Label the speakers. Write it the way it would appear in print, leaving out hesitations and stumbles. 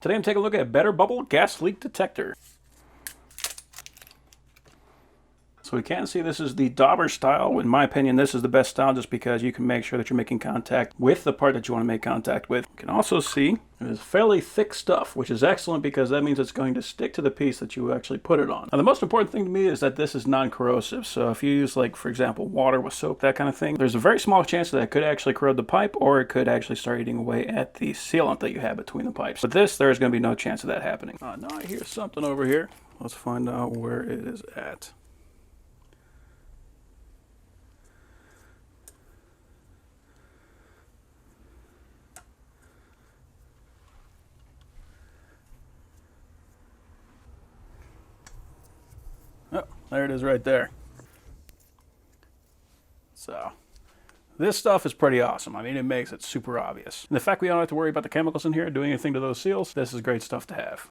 Speaker 1: Today I'm taking a look at Better Bubble Gas Leak Detector. So we can see this is the dauber style. In my opinion, this is the best style just because you can make sure that you're making contact with the part that you want to make contact with. You can also see it is fairly thick stuff, which is excellent because that means it's going to stick to the piece that you actually put it on. Now the most important thing to me is that this is non-corrosive. So if you use, like, for example, water with soap, that kind of thing, there's a very small chance that it could actually corrode the pipe, or it could actually start eating away at the sealant that you have between the pipes. But this, there's going to be no chance of that happening. Now I hear something over here. Let's find out where it is at. Oh, there it is right there. So, this stuff is pretty awesome. I mean, it makes it super obvious. And the fact we don't have to worry about the chemicals in here doing anything to those seals, this is great stuff to have.